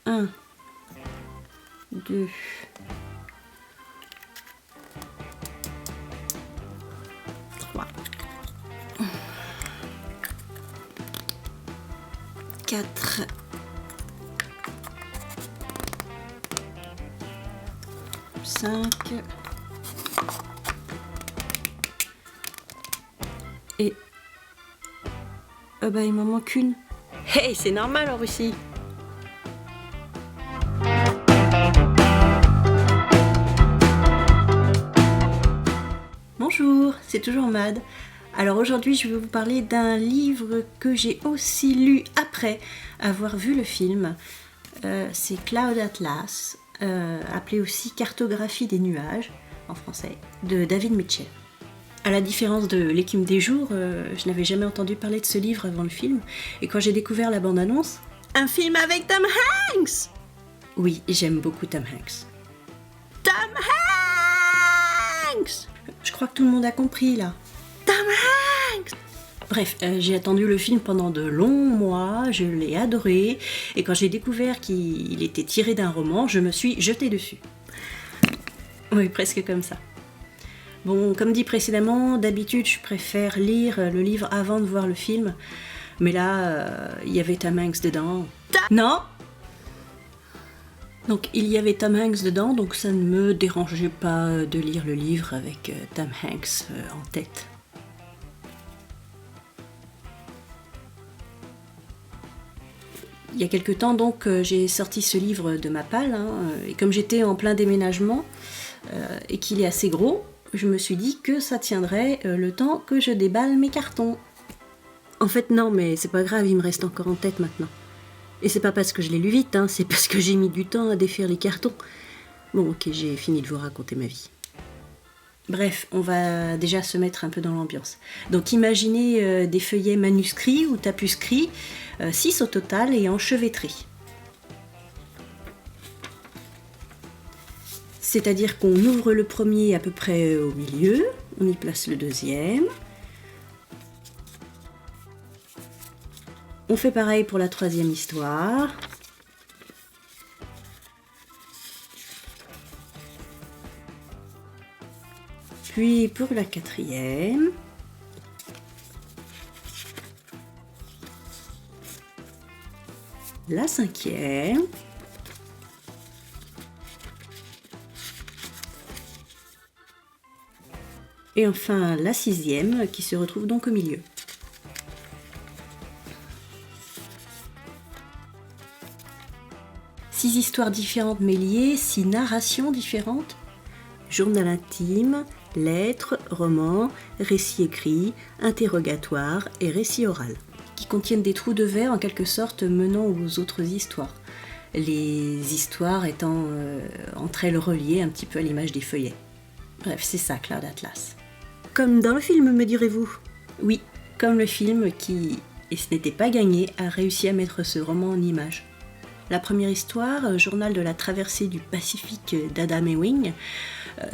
1, 2, 3, 4, 5 et il m'en manque une. Hey, c'est normal en Russie. Bonjour, c'est toujours Mad. Alors aujourd'hui, je vais vous parler d'un livre que j'ai aussi lu après avoir vu le film. C'est Cloud Atlas, appelé aussi Cartographie des nuages en français, de David Mitchell. À la différence de L'écume des jours, je n'avais jamais entendu parler de ce livre avant le film, et quand j'ai découvert la bande-annonce, un film avec Tom Hanks! Oui, j'aime beaucoup Tom Hanks. Tom Hanks! Je crois que tout le monde a compris là. Tom Hanks! Bref, j'ai attendu le film pendant de longs mois, je l'ai adoré, et quand j'ai découvert qu'il était tiré d'un roman, je me suis jetée dessus. Oui, presque comme ça. Bon, comme dit précédemment, d'habitude je préfère lire le livre avant de voir le film, mais là, il y avait Tom Hanks dedans. Non! Donc il y avait Tom Hanks dedans, donc ça ne me dérangeait pas de lire le livre avec Tom Hanks en tête. Il y a quelque temps donc j'ai sorti ce livre de ma palle, et comme j'étais en plein déménagement et qu'il est assez gros, je me suis dit que ça tiendrait le temps que je déballe mes cartons. En fait non, mais c'est pas grave, il me reste encore en tête maintenant. Et c'est pas parce que je l'ai lu vite, c'est parce que j'ai mis du temps à défaire les cartons. Bon ok, j'ai fini de vous raconter ma vie. Bref, on va déjà se mettre un peu dans l'ambiance. Donc imaginez des feuillets manuscrits ou tapuscrits, 6 au total et enchevêtrés. C'est-à-dire qu'on ouvre le premier à peu près au milieu, on y place le deuxième. On fait pareil pour la troisième histoire. Puis pour la quatrième. La cinquième. Et enfin la sixième qui se retrouve donc au milieu. Six histoires différentes mais liées, 6 narrations différentes. Journal intime, lettres, romans, récits écrits, interrogatoires et récits oraux, qui contiennent des trous de verre en quelque sorte menant aux autres histoires. Les histoires étant entre elles reliées un petit peu à l'image des feuillets. Bref, c'est ça, Cloud Atlas. Comme dans le film, me direz-vous? Oui, comme le film qui, et ce n'était pas gagné, a réussi à mettre ce roman en image. La première histoire, journal de la traversée du Pacifique d'Adam Ewing,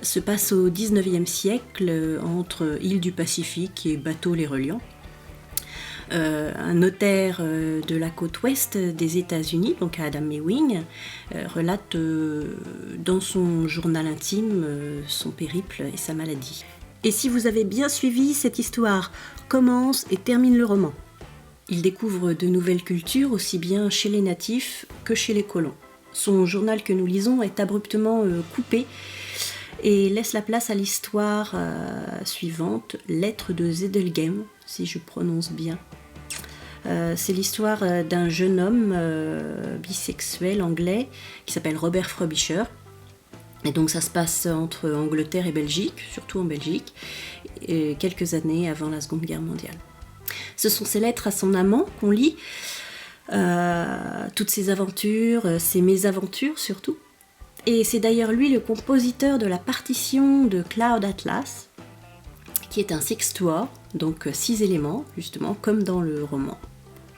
se passe au 19e siècle entre îles du Pacifique et bateaux les reliant. Un notaire de la côte ouest des États-Unis, donc Adam Ewing, relate dans son journal intime son périple et sa maladie. Et si vous avez bien suivi, cette histoire commence et termine le roman. Il découvre de nouvelles cultures aussi bien chez les natifs que chez les colons. Son journal que nous lisons est abruptement coupé et laisse la place à l'histoire suivante, Lettres de Zedelgem, si je prononce bien. C'est l'histoire d'un jeune homme bisexuel anglais qui s'appelle Robert Frobisher. Et donc ça se passe entre Angleterre et Belgique, surtout en Belgique, et quelques années avant la Seconde Guerre mondiale. Ce sont ses lettres à son amant qu'on lit, toutes ses aventures, ses mésaventures surtout. Et c'est d'ailleurs lui le compositeur de la partition de Cloud Atlas, qui est un sextuor, donc 6 éléments, justement, comme dans le roman.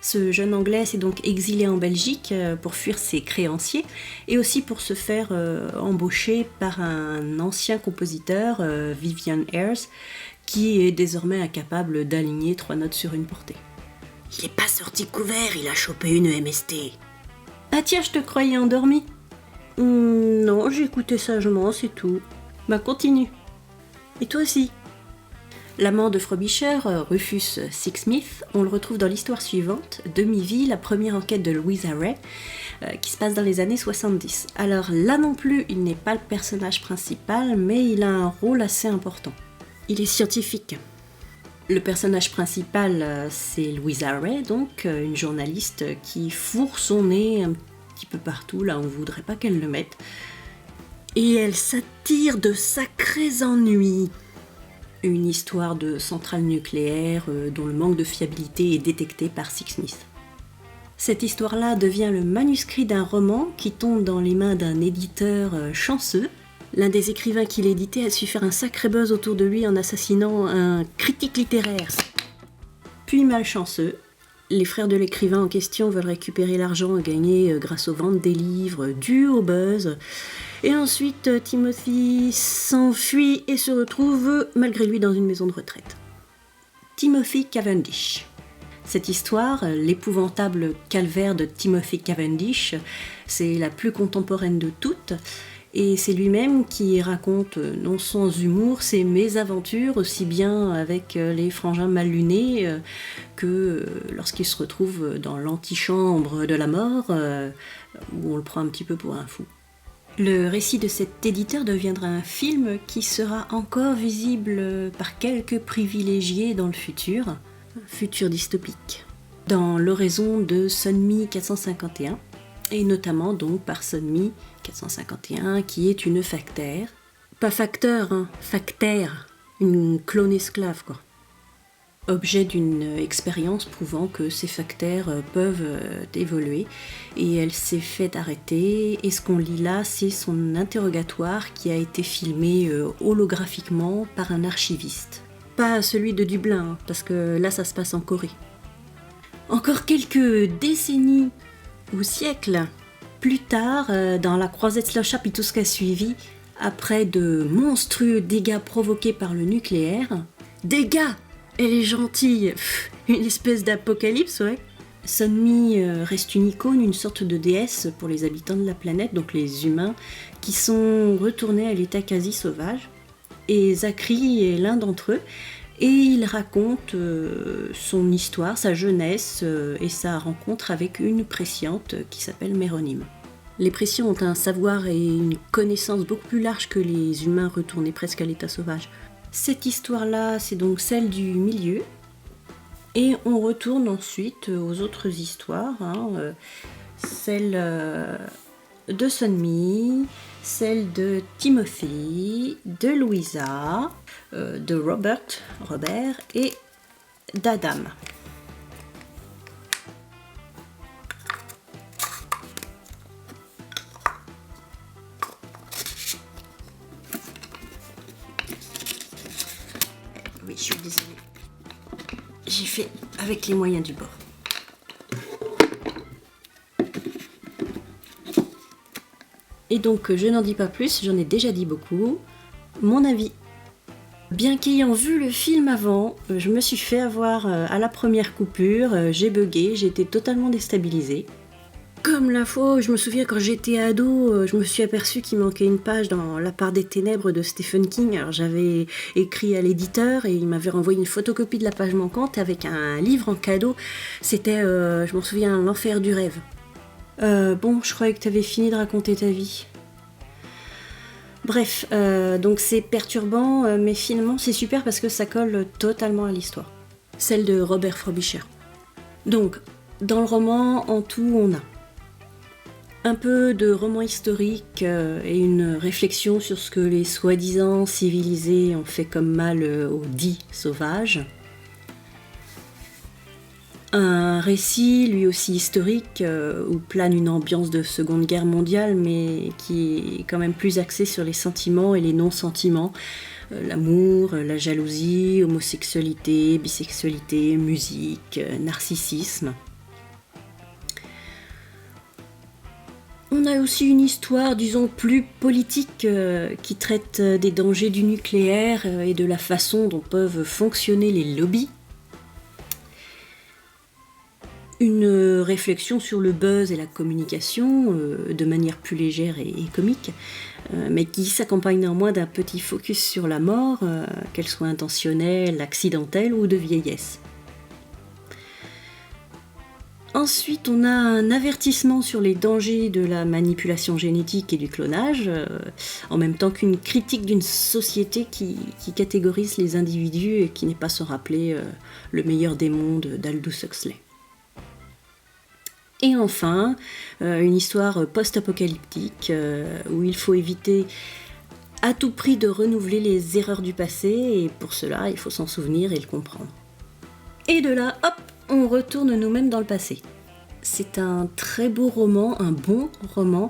Ce jeune Anglais s'est donc exilé en Belgique pour fuir ses créanciers et aussi pour se faire embaucher par un ancien compositeur, Vivian Ayres, qui est désormais incapable d'aligner 3 notes sur une portée. Il est pas sorti couvert, il a chopé une MST. Ah tiens, je te croyais endormi. Non, j'ai écouté sagement, c'est tout. Bah continue. Et toi aussi. L'amant de Frobisher, Rufus Sixsmith, on le retrouve dans l'histoire suivante, Demi-vie, la première enquête de Louisa Ray, qui se passe dans les années 70. Alors là non plus, il n'est pas le personnage principal, mais il a un rôle assez important. Il est scientifique. Le personnage principal, c'est Louisa Ray, donc une journaliste qui fourre son nez un petit peu partout, là on ne voudrait pas qu'elle le mette. Et elle s'attire de sacrés ennuis. Une histoire de centrale nucléaire dont le manque de fiabilité est détecté par Sixsmith. Cette histoire-là devient le manuscrit d'un roman qui tombe dans les mains d'un éditeur chanceux. L'un des écrivains qui l'éditait a su faire un sacré buzz autour de lui en assassinant un critique littéraire. Puis malchanceux, les frères de l'écrivain en question veulent récupérer l'argent gagné grâce aux ventes des livres dus au buzz. Et ensuite, Timothy s'enfuit et se retrouve malgré lui dans une maison de retraite. Timothy Cavendish. Cette histoire, l'épouvantable calvaire de Timothy Cavendish, c'est la plus contemporaine de toutes. Et c'est lui-même qui raconte, non sans humour, ses mésaventures, aussi bien avec les frangins mal lunés que lorsqu'il se retrouve dans l'antichambre de la mort, où on le prend un petit peu pour un fou. Le récit de cet éditeur deviendra un film qui sera encore visible par quelques privilégiés dans le futur, un futur dystopique, dans l'oraison de Sunmi 451, et notamment donc par Sunmi 451, qui est une factaire. Pas facteur, hein, factaire, une clone esclave, quoi. Objet d'une expérience prouvant que ces factaires peuvent évoluer, et elle s'est fait arrêter, et ce qu'on lit là, c'est son interrogatoire qui a été filmé holographiquement par un archiviste. Pas celui de Dublin, hein, parce que là ça se passe en Corée. Encore quelques décennies ou siècles plus tard, dans la croisette Slush-Up et tout ce qui a suivi, après de monstrueux dégâts provoqués par le nucléaire, dégâts! Elle est gentille, une espèce d'apocalypse, ouais. Sunmi reste une icône, une sorte de déesse pour les habitants de la planète, donc les humains, qui sont retournés à l'état quasi sauvage. Et Zachary est l'un d'entre eux, et il raconte son histoire, sa jeunesse et sa rencontre avec une presciente qui s'appelle Méronime. Les prescients ont un savoir et une connaissance beaucoup plus large que les humains retournés presque à l'état sauvage. Cette histoire-là, c'est donc celle du milieu. Et on retourne ensuite aux autres histoires. Celle de Sunmi, celle de Timothy, de Louisa, de Robert et d'Adam. Oui, je suis désolée. J'ai fait avec les moyens du bord. Et donc, je n'en dis pas plus, j'en ai déjà dit beaucoup. Mon avis. Bien qu'ayant vu le film avant, je me suis fait avoir à la première coupure, j'ai bugué, j'ai été totalement déstabilisée. Comme la fois où je me souviens quand j'étais ado, je me suis aperçue qu'il manquait une page dans La part des ténèbres de Stephen King. Alors j'avais écrit à l'éditeur et il m'avait renvoyé une photocopie de la page manquante avec un livre en cadeau. C'était, je m'en souviens, L'enfer du rêve. Bon, je croyais que t'avais fini de raconter ta vie. Bref, donc c'est perturbant, mais finalement c'est super parce que ça colle totalement à l'histoire. Celle de Robert Frobisher. Donc, dans le roman, en tout, on a un peu de roman historique et une réflexion sur ce que les soi-disant civilisés ont fait comme mal aux dits sauvages. Un récit, lui aussi historique, où plane une ambiance de Seconde Guerre mondiale, mais qui est quand même plus axé sur les sentiments et les non-sentiments. L'amour, la jalousie, homosexualité, bisexualité, musique, narcissisme. On a aussi une histoire, disons, plus politique qui traite des dangers du nucléaire et de la façon dont peuvent fonctionner les lobbies. Une réflexion sur le buzz et la communication, de manière plus légère et comique, mais qui s'accompagne néanmoins d'un petit focus sur la mort, qu'elle soit intentionnelle, accidentelle ou de vieillesse. Ensuite, on a un avertissement sur les dangers de la manipulation génétique et du clonage, en même temps qu'une critique d'une société qui catégorise les individus et qui n'est pas sans rappeler le meilleur des mondes d'Aldous Huxley. Et enfin, une histoire post-apocalyptique où il faut éviter à tout prix de renouveler les erreurs du passé, et pour cela, il faut s'en souvenir et le comprendre. Et de là, hop, on retourne nous-mêmes dans le passé. C'est un très beau roman, un bon roman,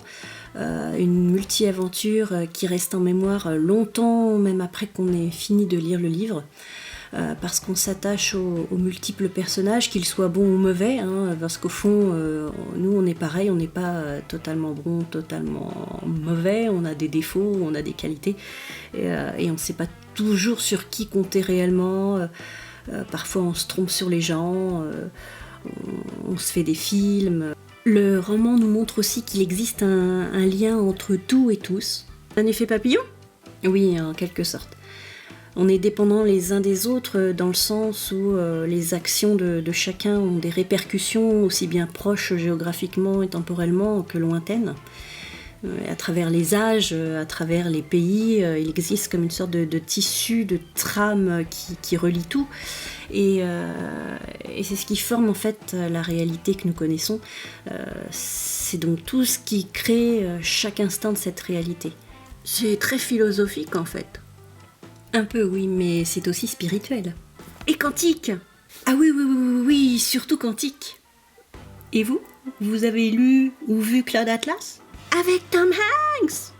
une multi-aventure qui reste en mémoire longtemps, même après qu'on ait fini de lire le livre, parce qu'on s'attache aux multiples personnages, qu'ils soient bons ou mauvais, parce qu'au fond, nous on est pareil, on n'est pas totalement bon, totalement mauvais, on a des défauts, on a des qualités, et on ne sait pas toujours sur qui compter réellement. Parfois on se trompe sur les gens, on se fait des films. Le roman nous montre aussi qu'il existe un lien entre tout et tous. Un effet papillon ? Oui, en quelque sorte. On est dépendants les uns des autres dans le sens où les actions de chacun ont des répercussions aussi bien proches géographiquement et temporellement que lointaines. À travers les âges, à travers les pays, il existe comme une sorte de tissu, de trame qui relie tout. Et c'est ce qui forme en fait la réalité que nous connaissons. C'est donc tout ce qui crée chaque instant de cette réalité. C'est très philosophique en fait. Un peu oui, mais c'est aussi spirituel. Et quantique. Ah oui, surtout quantique. Et vous ? Vous avez lu ou vu Cloud Atlas ? Avec Tom Hanks.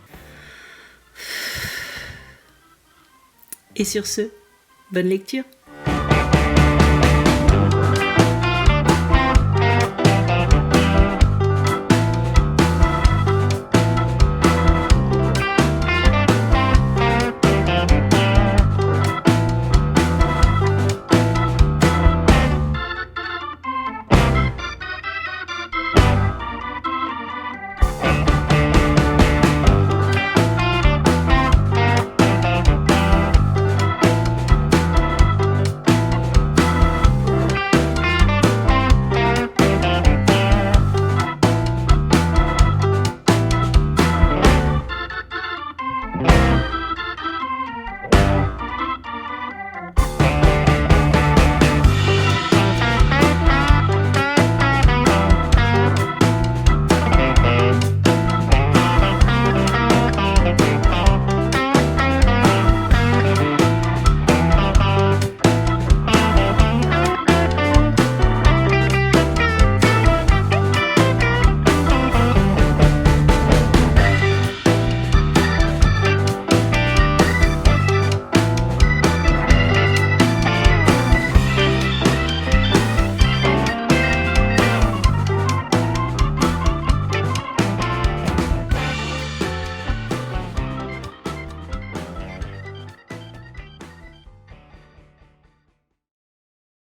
Et sur ce, bonne lecture.